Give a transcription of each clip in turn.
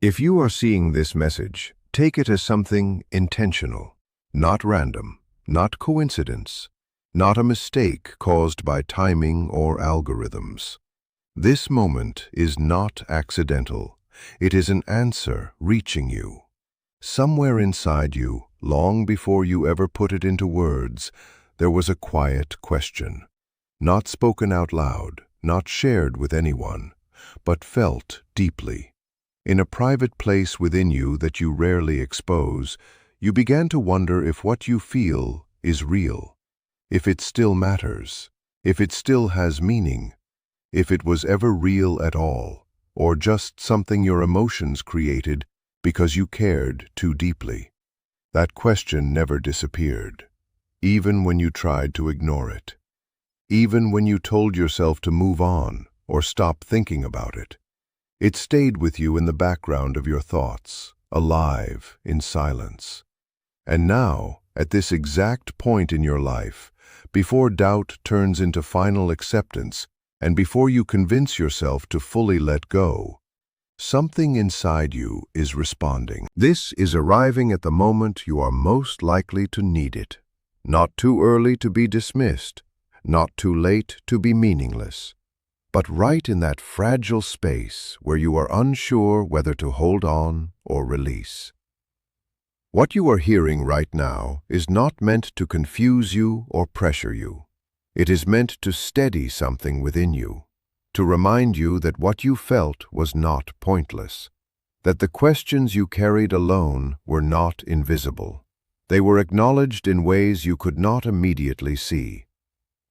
If you are seeing this message, take it as something intentional, not random, not coincidence, not a mistake caused by timing or algorithms. This moment is not accidental. It is an answer reaching you. Somewhere inside you, long before you ever put it into words, there was a quiet question, not spoken out loud, not shared with anyone, but felt deeply. In a private place within you that you rarely expose, you began to wonder if what you feel is real, if it still matters, if it still has meaning, if it was ever real at all, or just something your emotions created because you cared too deeply. That question never disappeared, even when you tried to ignore it, even when you told yourself to move on or stop thinking about it. It stayed with you in the background of your thoughts, alive in silence. And now, at this exact point in your life, before doubt turns into final acceptance, and before you convince yourself to fully let go, something inside you is responding. This is arriving at the moment you are most likely to need it. Not too early to be dismissed, not too late to be meaningless, but right in that fragile space where you are unsure whether to hold on or release. What you are hearing right now is not meant to confuse you or pressure you. It is meant to steady something within you, to remind you that what you felt was not pointless, that the questions you carried alone were not invisible. They were acknowledged in ways you could not immediately see.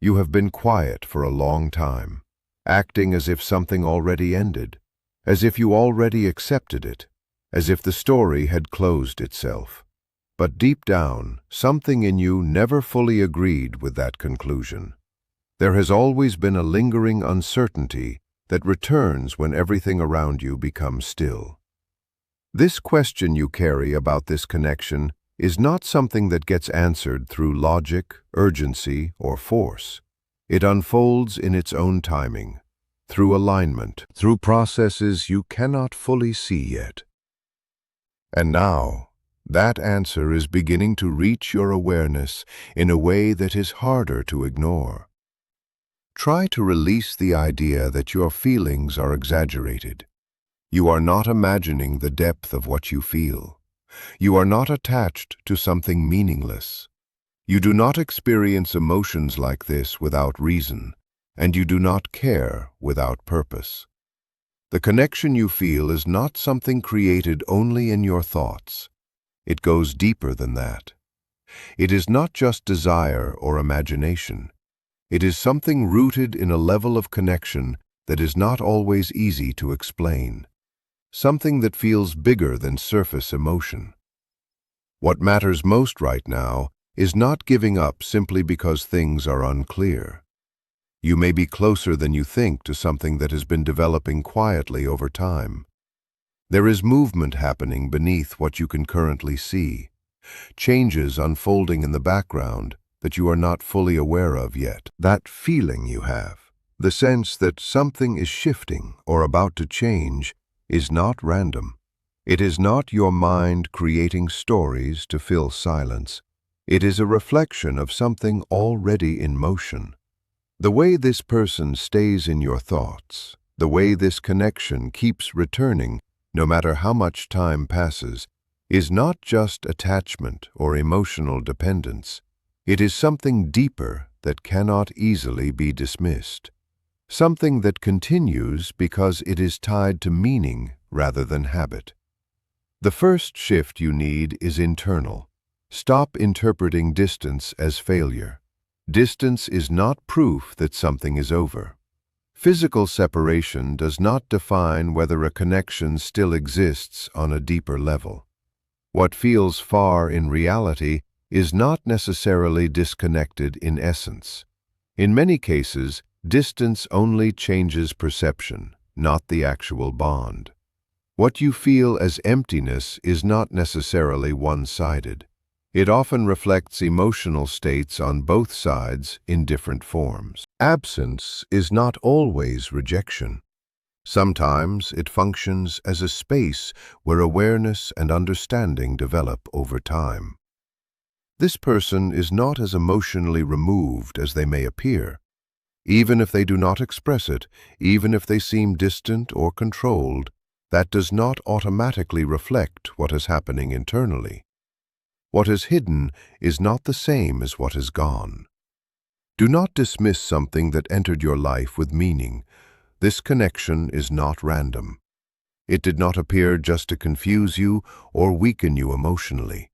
You have been quiet for a long time, acting as if something already ended, as if you already accepted it, as if the story had closed itself. But deep down, something in you never fully agreed with that conclusion. There has always been a lingering uncertainty that returns when everything around you becomes still. This question you carry about this connection is not something that gets answered through logic, urgency, or force. It unfolds in its own timing, through alignment, through processes you cannot fully see yet. And now, that answer is beginning to reach your awareness in a way that is harder to ignore. Try to release the idea that your feelings are exaggerated. You are not imagining the depth of what you feel. You are not attached to something meaningless. You do not experience emotions like this without reason, and you do not care without purpose. The connection you feel is not something created only in your thoughts. It goes deeper than that. It is not just desire or imagination. It is something rooted in a level of connection that is not always easy to explain, something that feels bigger than surface emotion. What matters most right now is not giving up simply because things are unclear. You may be closer than you think to something that has been developing quietly over time. There is movement happening beneath what you can currently see, changes unfolding in the background that you are not fully aware of yet. That feeling you have, the sense that something is shifting or about to change, is not random. It is not your mind creating stories to fill silence. It is a reflection of something already in motion. The way this person stays in your thoughts, the way this connection keeps returning, no matter how much time passes, is not just attachment or emotional dependence. It is something deeper that cannot easily be dismissed. Something that continues because it is tied to meaning rather than habit. The first shift you need is internal. Stop interpreting distance as failure. Distance is not proof that something is over. Physical separation does not define whether a connection still exists on a deeper level. What feels far in reality is not necessarily disconnected in essence. In many cases, distance only changes perception, not the actual bond. What you feel as emptiness is not necessarily one-sided. It often reflects emotional states on both sides in different forms. Absence is not always rejection. Sometimes it functions as a space where awareness and understanding develop over time. This person is not as emotionally removed as they may appear. Even if they do not express it, even if they seem distant or controlled, that does not automatically reflect what is happening internally. What is hidden is not the same as what is gone. Do not dismiss something that entered your life with meaning. This connection is not random. It did not appear just to confuse you or weaken you emotionally.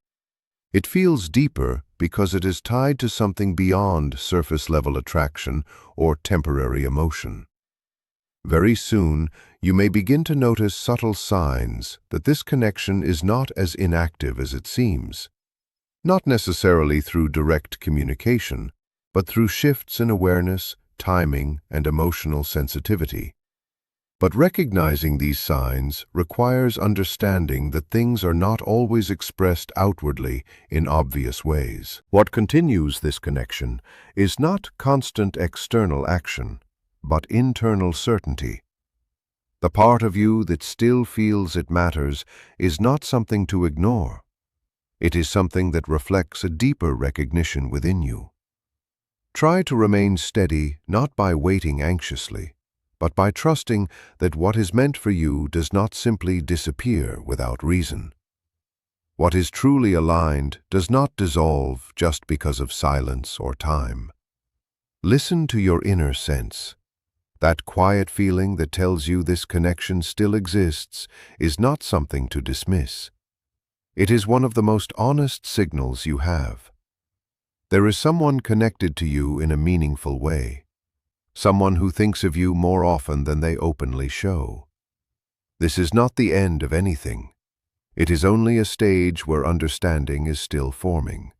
It feels deeper because it is tied to something beyond surface-level attraction or temporary emotion. Very soon, you may begin to notice subtle signs that this connection is not as inactive as it seems. Not necessarily through direct communication, but through shifts in awareness, timing, and emotional sensitivity. But recognizing these signs requires understanding that things are not always expressed outwardly in obvious ways. What continues this connection is not constant external action, but internal certainty. The part of you that still feels it matters is not something to ignore. It is something that reflects a deeper recognition within you. Try to remain steady not by waiting anxiously, but by trusting that what is meant for you does not simply disappear without reason. What is truly aligned does not dissolve just because of silence or time. Listen to your inner sense. That quiet feeling that tells you this connection still exists is not something to dismiss. It is one of the most honest signals you have. There is someone connected to you in a meaningful way. Someone who thinks of you more often than they openly show. This is not the end of anything. It is only a stage where understanding is still forming.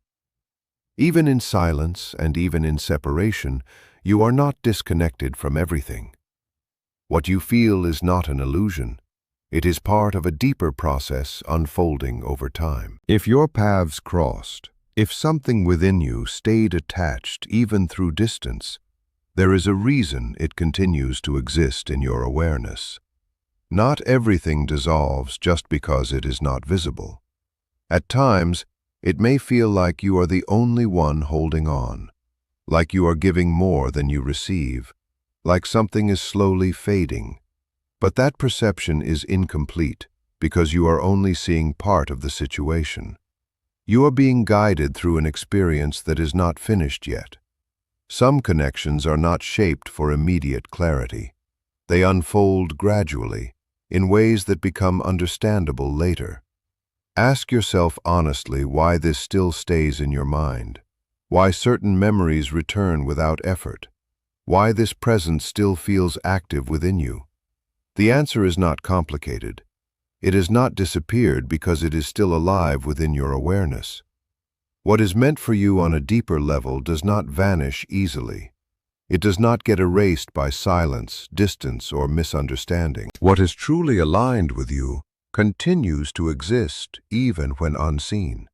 Even in silence and even in separation, you are not disconnected from everything. What you feel is not an illusion. It is part of a deeper process unfolding over time. If your paths crossed, if something within you stayed attached even through distance, there is a reason it continues to exist in your awareness. Not everything dissolves just because it is not visible. At times, it may feel like you are the only one holding on, like you are giving more than you receive, like something is slowly fading. But that perception is incomplete because you are only seeing part of the situation. You are being guided through an experience that is not finished yet. Some connections are not shaped for immediate clarity. They unfold gradually, in ways that become understandable later. Ask yourself honestly why this still stays in your mind, why certain memories return without effort, why this presence still feels active within you. The answer is not complicated. It has not disappeared because it is still alive within your awareness. What is meant for you on a deeper level does not vanish easily. It does not get erased by silence, distance, or misunderstanding. What is truly aligned with you continues to exist even when unseen.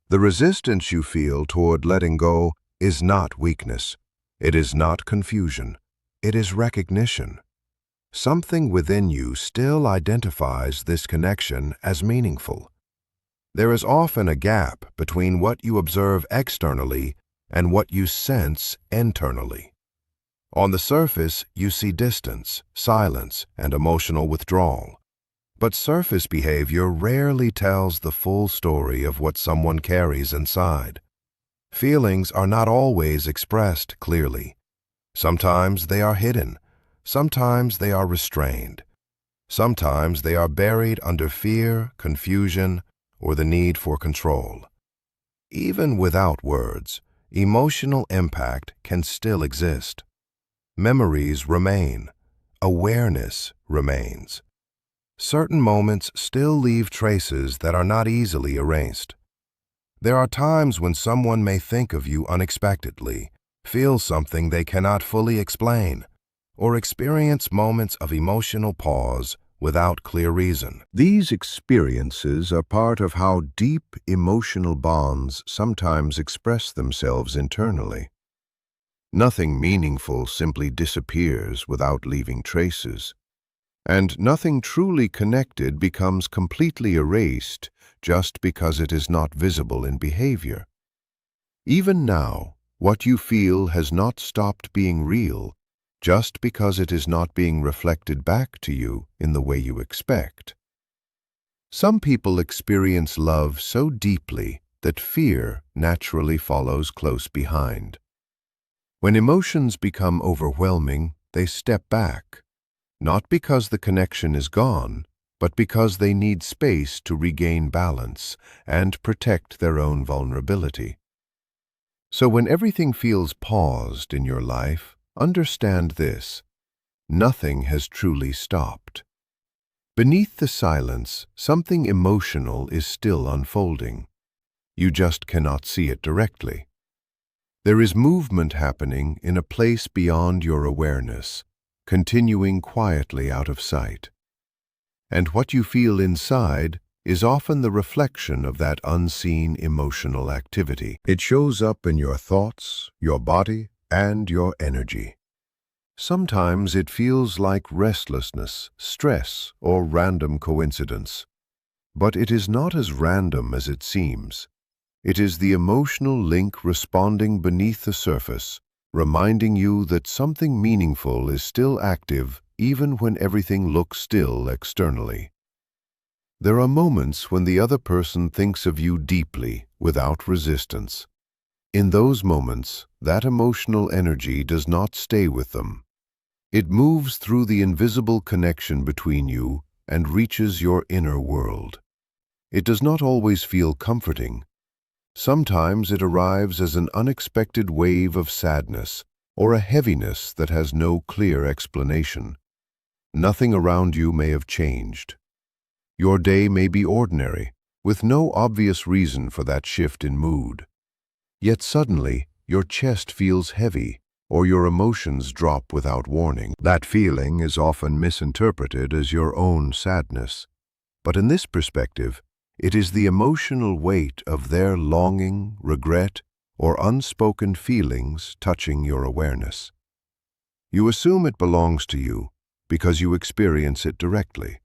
The resistance you feel toward letting go is not weakness. It is not confusion. It is recognition. Something within you still identifies this connection as meaningful. There is often a gap between what you observe externally and what you sense internally. On the surface, you see distance, silence, and emotional withdrawal. But surface behavior rarely tells the full story of what someone carries inside. Feelings are not always expressed clearly. Sometimes they are hidden. Sometimes they are restrained. Sometimes they are buried under fear, confusion, or the need for control. Even without words, emotional impact can still exist. Memories remain. Awareness remains. Certain moments still leave traces that are not easily erased. There are times when someone may think of you unexpectedly, feel something they cannot fully explain, or experience moments of emotional pause without clear reason. These experiences are part of how deep emotional bonds sometimes express themselves internally. Nothing meaningful simply disappears without leaving traces. And nothing truly connected becomes completely erased just because it is not visible in behavior. Even now, what you feel has not stopped being real just because it is not being reflected back to you in the way you expect. Some people experience love so deeply that fear naturally follows close behind. When emotions become overwhelming, they step back, not because the connection is gone, but because they need space to regain balance and protect their own vulnerability. So when everything feels paused in your life, understand this: nothing has truly stopped. Beneath the silence, something emotional is still unfolding. You just cannot see it directly. There is movement happening in a place beyond your awareness, continuing quietly out of sight. And what you feel inside is often the reflection of that unseen emotional activity. It shows up in your thoughts, your body, and your energy. Sometimes it feels like restlessness, stress, or random coincidence. But it is not as random as it seems. It is the emotional link responding beneath the surface, reminding you that something meaningful is still active even when everything looks still externally. There are moments when the other person thinks of you deeply, without resistance. In those moments, that emotional energy does not stay with them. It moves through the invisible connection between you and reaches your inner world. It does not always feel comforting. Sometimes it arrives as an unexpected wave of sadness or a heaviness that has no clear explanation. Nothing around you may have changed. Your day may be ordinary, with no obvious reason for that shift in mood. Yet suddenly, your chest feels heavy, or your emotions drop without warning. That feeling is often misinterpreted as your own sadness. But in this perspective, it is the emotional weight of their longing, regret, or unspoken feelings touching your awareness. You assume it belongs to you because you experience it directly.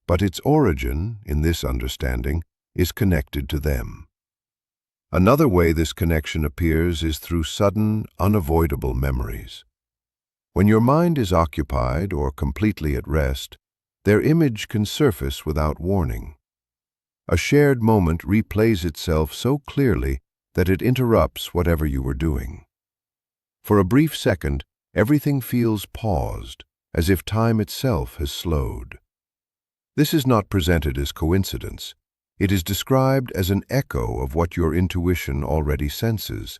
But its origin, in this understanding, is connected to them. Another way this connection appears is through sudden, unavoidable memories. When your mind is occupied or completely at rest, their image can surface without warning. A shared moment replays itself so clearly that it interrupts whatever you were doing. For a brief second, everything feels paused, as if time itself has slowed. This is not presented as coincidence. It is described as an echo of what your intuition already senses,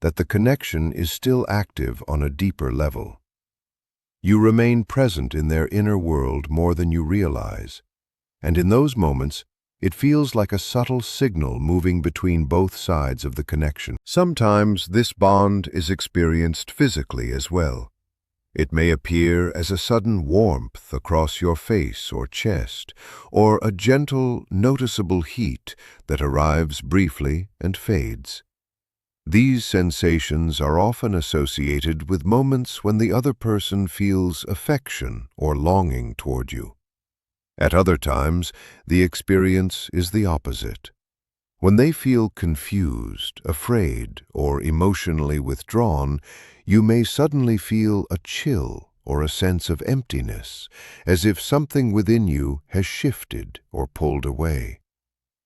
that the connection is still active on a deeper level. You remain present in their inner world more than you realize, and in those moments, it feels like a subtle signal moving between both sides of the connection. Sometimes this bond is experienced physically as well. It may appear as a sudden warmth across your face or chest, or a gentle, noticeable heat that arrives briefly and fades. These sensations are often associated with moments when the other person feels affection or longing toward you. At other times, the experience is the opposite. When they feel confused, afraid, or emotionally withdrawn, you may suddenly feel a chill or a sense of emptiness, as if something within you has shifted or pulled away.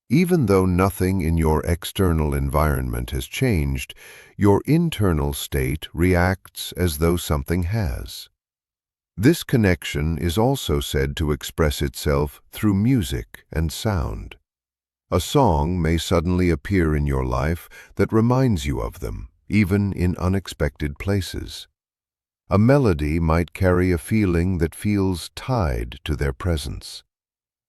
Even though nothing in your external environment has changed, your internal state reacts as though something has. This connection is also said to express itself through music and sound. A song may suddenly appear in your life that reminds you of them, even in unexpected places. A melody might carry a feeling that feels tied to their presence.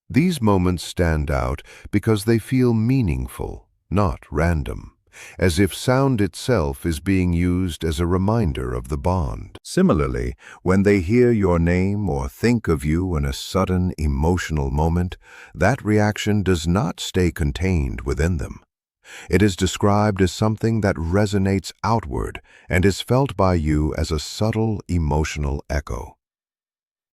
These moments stand out because they feel meaningful, not random, as if sound itself is being used as a reminder of the bond. Similarly, when they hear your name or think of you in a sudden emotional moment, that reaction does not stay contained within them. It is described as something that resonates outward and is felt by you as a subtle emotional echo.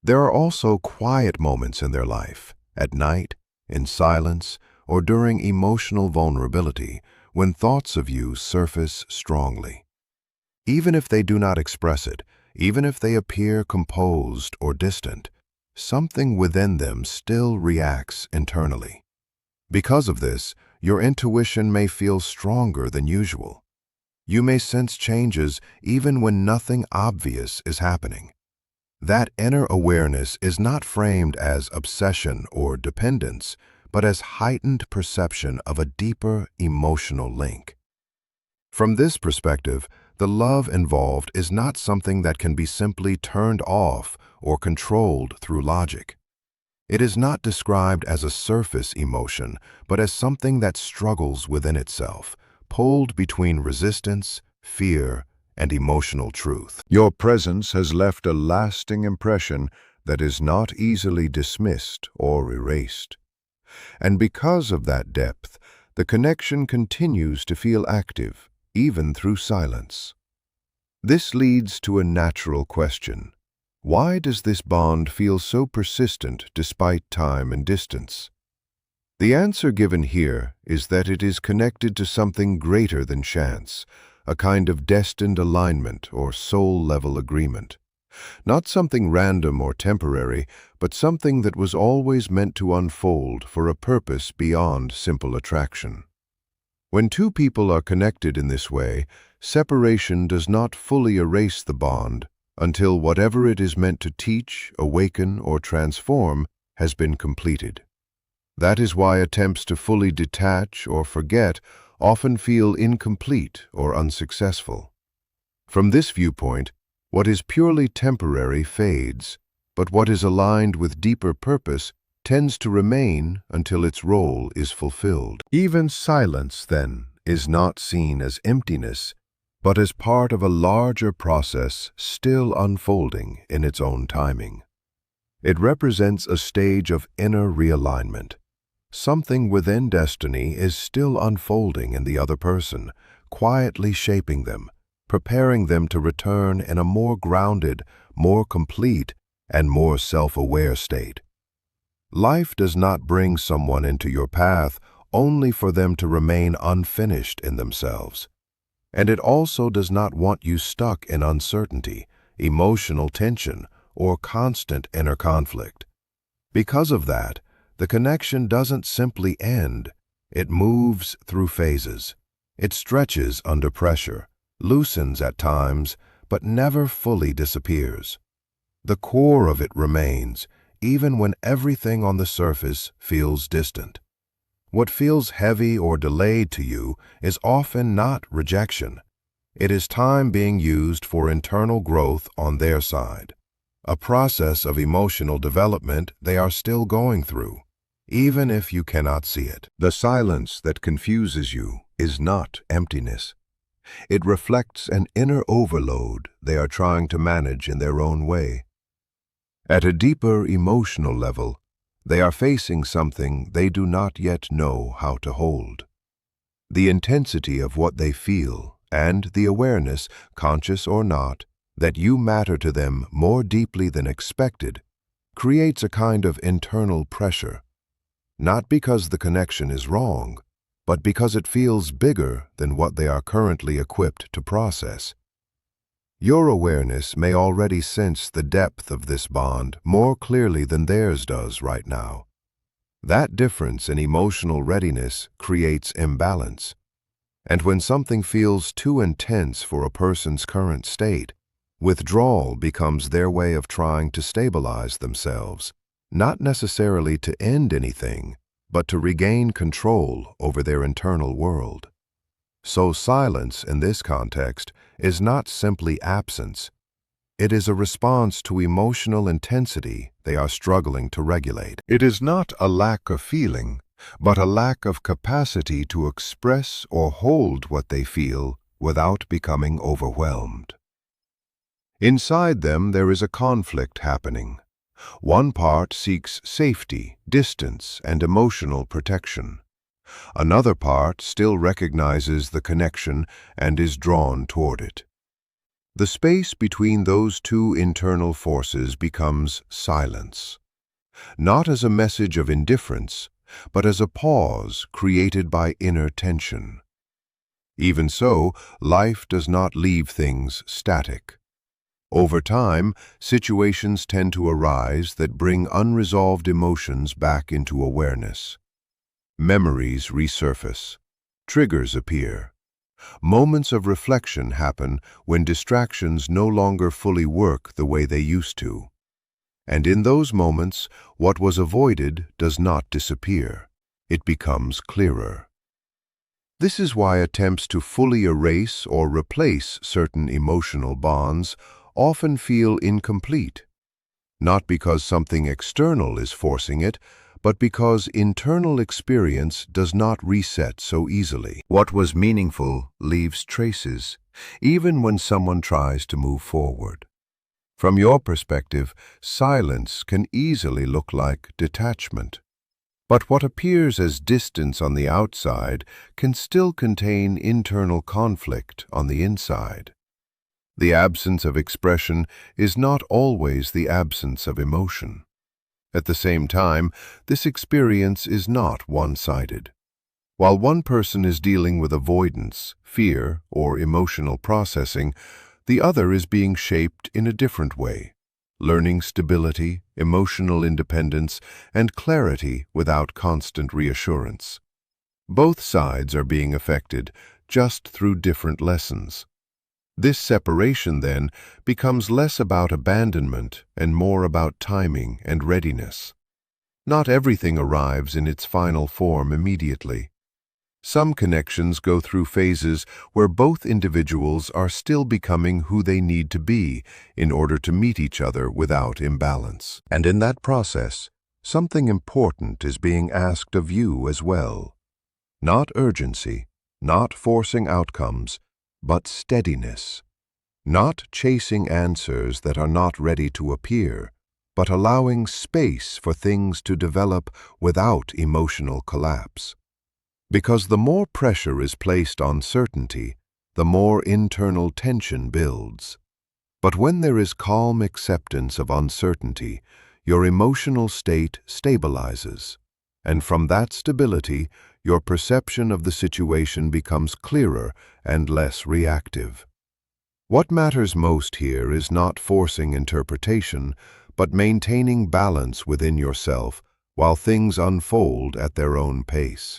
There are also quiet moments in their life, at night, in silence, or during emotional vulnerability, when thoughts of you surface strongly. Even if they do not express it, even if they appear composed or distant, something within them still reacts internally. Because of this, your intuition may feel stronger than usual. You may sense changes even when nothing obvious is happening. That inner awareness is not framed as obsession or dependence, but as heightened perception of a deeper emotional link. From this perspective, the love involved is not something that can be simply turned off or controlled through logic. It is not described as a surface emotion, but as something that struggles within itself, pulled between resistance, fear, and emotional truth. Your presence has left a lasting impression that is not easily dismissed or erased. And because of that depth, the connection continues to feel active, even through silence. This leads to a natural question. Why does this bond feel so persistent despite time and distance? The answer given here is that it is connected to something greater than chance, a kind of destined alignment or soul-level agreement. Not something random or temporary, but something that was always meant to unfold for a purpose beyond simple attraction. When two people are connected in this way, separation does not fully erase the bond until whatever it is meant to teach, awaken, or transform has been completed. That is why attempts to fully detach or forget often feel incomplete or unsuccessful. From this viewpoint, what is purely temporary fades, but what is aligned with deeper purpose tends to remain until its role is fulfilled. Even silence, then, is not seen as emptiness, but as part of a larger process still unfolding in its own timing. It represents a stage of inner realignment. Something within destiny is still unfolding in the other person, quietly shaping them, preparing them to return in a more grounded, more complete, and more self-aware state. Life does not bring someone into your path only for them to remain unfinished in themselves. And it also does not want you stuck in uncertainty, emotional tension, or constant inner conflict. Because of that, the connection doesn't simply end, it moves through phases. It stretches under pressure, loosens at times, but never fully disappears. The core of it remains, even when everything on the surface feels distant. What feels heavy or delayed to you is often not rejection. It is time being used for internal growth on their side, a process of emotional development they are still going through, even if you cannot see it. The silence that confuses you is not emptiness. It reflects an inner overload they are trying to manage in their own way. At a deeper emotional level, they are facing something they do not yet know how to hold. The intensity of what they feel and the awareness, conscious or not, that you matter to them more deeply than expected, creates a kind of internal pressure, not because the connection is wrong, but because it feels bigger than what they are currently equipped to process. Your awareness may already sense the depth of this bond more clearly than theirs does right now. That difference in emotional readiness creates imbalance. And when something feels too intense for a person's current state, withdrawal becomes their way of trying to stabilize themselves, not necessarily to end anything, but to regain control over their internal world. So silence in this context is not simply absence. It is a response to emotional intensity they are struggling to regulate. It is not a lack of feeling, but a lack of capacity to express or hold what they feel without becoming overwhelmed. Inside them there is a conflict happening. One part seeks safety, distance, and emotional protection. Another part still recognizes the connection and is drawn toward it. The space between those two internal forces becomes silence, not as a message of indifference, but as a pause created by inner tension. Even so, life does not leave things static. Over time, situations tend to arise that bring unresolved emotions back into awareness. Memories resurface. Triggers appear. Moments of reflection happen when distractions no longer fully work the way they used to. And in those moments, what was avoided does not disappear. It becomes clearer. This is why attempts to fully erase or replace certain emotional bonds often feel incomplete, not because something external is forcing it, but because internal experience does not reset so easily. What was meaningful leaves traces, even when someone tries to move forward. From your perspective, silence can easily look like detachment. But what appears as distance on the outside can still contain internal conflict on the inside. The absence of expression is not always the absence of emotion. At the same time, this experience is not one-sided. While one person is dealing with avoidance, fear, or emotional processing, the other is being shaped in a different way, learning stability, emotional independence, and clarity without constant reassurance. Both sides are being affected, just through different lessons. This separation, then, becomes less about abandonment and more about timing and readiness. Not everything arrives in its final form immediately. Some connections go through phases where both individuals are still becoming who they need to be in order to meet each other without imbalance. And in that process, something important is being asked of you as well. Not urgency, not forcing outcomes, but steadiness. Not chasing answers that are not ready to appear, but allowing space for things to develop without emotional collapse. Because the more pressure is placed on certainty, the more internal tension builds. But when there is calm acceptance of uncertainty, your emotional state stabilizes. And from that stability, your perception of the situation becomes clearer and less reactive. What matters most here is not forcing interpretation, but maintaining balance within yourself while things unfold at their own pace.